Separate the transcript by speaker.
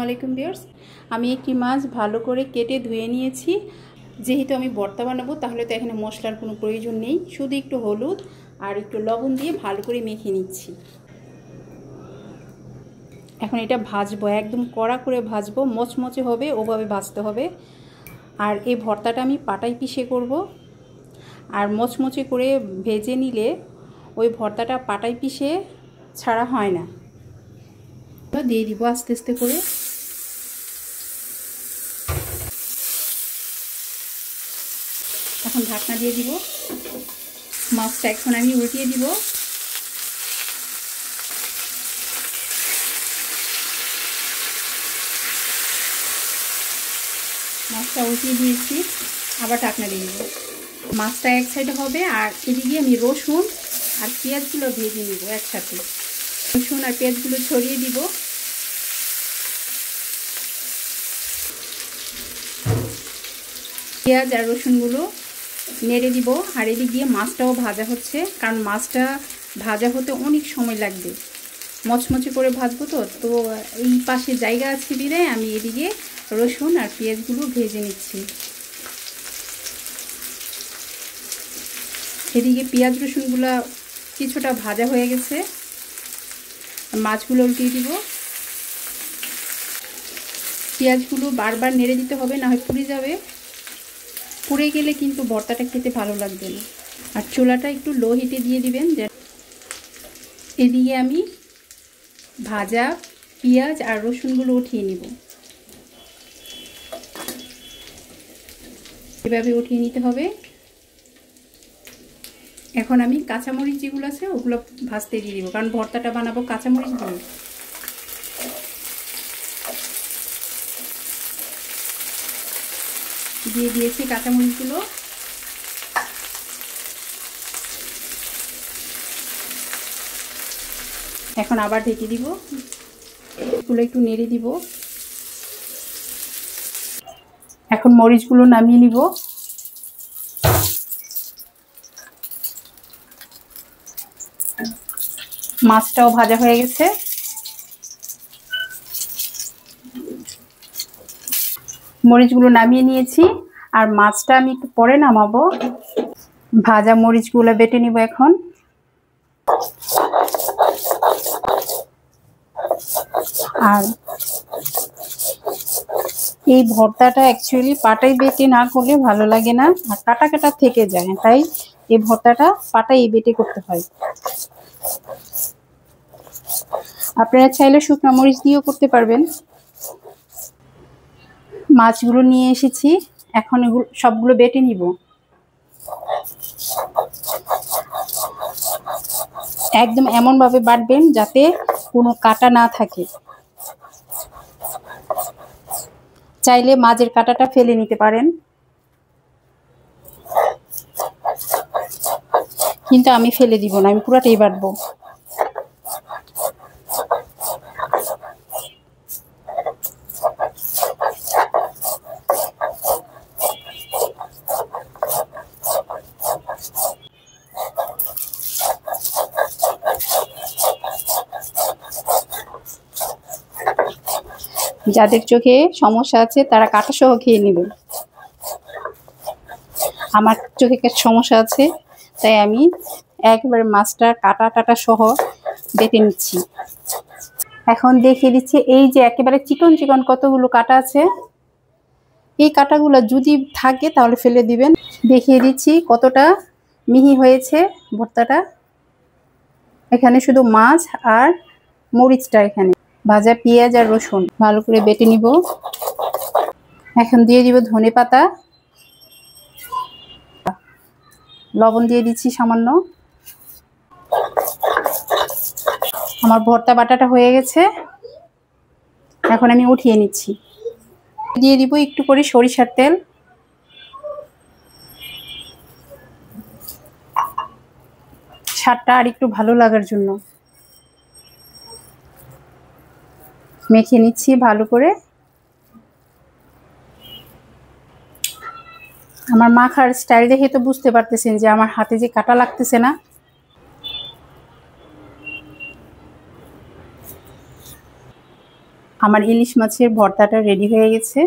Speaker 1: আলাইকুম ভিউয়ার্স, আমি একটি মাছ ভালো করে কেটে ধুয়ে নিয়েছি। যেহেতু আমি ভর্তা বানাবো তাহলে তো এখানে মশলার কোনো প্রয়োজন নেই, শুধু একটু হলুদ আর একটু লবণ দিয়ে ভালো করে মেখে নিচ্ছি। এখন এটা ভাজবো, একদম কড়া করে ভাজবো, মচমচে হবে ওভাবে ভাজতে হবে। আর এই ভর্তাটা আমি পাটায় পিষে করব। আর মচমচে করে ভেজে নিলে ওই ভর্তাটা পাটায় পিষে ছাড়া হয় না। দিয়ে দিব আস্তে আস্তে করে। এখন ঢাকনা দিয়ে দিব। মাছটা এখন আমি উল্টিয়ে দিব। মাছটা উল্টিয়ে দিয়েছি, আবার ঢাকনা দিয়ে দিব। মাছটা এক সাইডে হবে আর এদিকে আমি রসুন আর পেঁয়াজগুলো ভেজে নিব একসাথে। রসুন আর পেঁয়াজগুলো ছড়িয়ে দিব। পেঁয়াজ আর রসুনগুলো নেড়ে দিব। আর এদিক দিয়ে মাছটাও ভাজা হচ্ছে, কারণ মাছটা ভাজা হতে অনেক সময় লাগবে, মচমচে করে ভাজবো। তো এই পাশে জায়গা আছে দিলে আমি এদিকে রসুন আর পেঁয়াজগুলো ভেজে নিচ্ছি। এদিকে পেঁয়াজ রসুনগুলো কিছুটা ভাজা হয়ে গেছে, মাছগুলো উল্টিয়ে দিব। পেঁয়াজগুলো বারবার নেড়ে দিতে হবে, না হয় পুড়ে যাবে। পুড়ে গেলে কিন্তু ভর্তাটা খেতে ভালো লাগবে না। আর চুলাটা একটু লো হিটে দিয়ে দিবেন। এদিকে আমি ভাজা পেঁয়াজ আর রসুনগুলো উঠিয়ে নিব। এভাবে উঠিয়ে নিতে হবে। এখন আমি কাঁচামরিচ যেগুলো আছে ওগুলো ভাজতে দিয়ে দিব, কারণ ভর্তাটা বানাবো কাঁচামরিচ দিয়ে। দিয়ে দিয়েছি কাঁচামরিচগুলো। এখন আবার ঢেকে দিব, এগুলো একটু নেড়ে দিব। এখন মরিচগুলো নামিয়ে নিব। মাছটাও ভাজা হয়ে গেছে। মরিচগুলো নামিয়ে নিয়েছি, আর মাছটা আমি একটু পরে নামাবো। ভাজা মরিচগুলো বেটে নিব এখন। আর এই ভর্তাটা অ্যাকচুয়ালি পাটায় বেটে না করলে ভালো লাগে না, আর কাটা কাটা থেকে যায়, তাই এই ভর্তাটা পাটায় বেটে করতে হয়। আপনারা চাইলে শুকনো মরিচ দিয়েও করতে পারবেন। মাছগুলো নিয়ে এসেছি, এখন এগুলো সবগুলো বেটে নিব। একদম এমনভাবে বাটবেন যাতে কোনো কাটা না থাকে। চাইলে মাছের কাঁটাটা ফেলে নিতে পারেন, কিন্তু আমি ফেলে দিব না, আমি পুরোটাই বাটবো। যাদের চোখে সমস্যা আছে তারা কাটা সহ খেয়ে নেবে। আমার চোখে সমস্যা আছে, তাই আমি একবারে মাছটা কাটা টাটা সহ বেটে নিচ্ছি। এখন দেখিয়ে দিচ্ছি, এই যে একেবারে চিকন চিকন কতগুলো কাটা আছে, এই কাটাগুলো যদি থাকে তাহলে ফেলে দিবেন। দেখিয়ে দিচ্ছি কতটা মিহি হয়েছে ভর্তাটা। এখানে শুধু মাছ আর মরিচটা, এখানে ভাজা পেঁয়াজ আর রসুন ভালো করে বেটে নিব। এখন দিয়ে দিব ধনেপাতা, লবণ দিয়ে দিচ্ছি সামান্য। আমার ভর্তা বাটাটা হয়ে গেছে, এখন আমি উঠিয়ে নিচ্ছি। দিয়ে দিব একটু করে সরিষার তেল। স্বাদটা আর একটু ভালো লাগার জন্য মেখে নিচ্ছি ভালো করে। আমার মাখার স্টাইল দেখে তো বুঝতে পারতেছেন যে আমার হাতে যে কাটা লাগতেছে না। আমার ইলিশ মাছের ভর্তাটা রেডি হয়ে গেছে।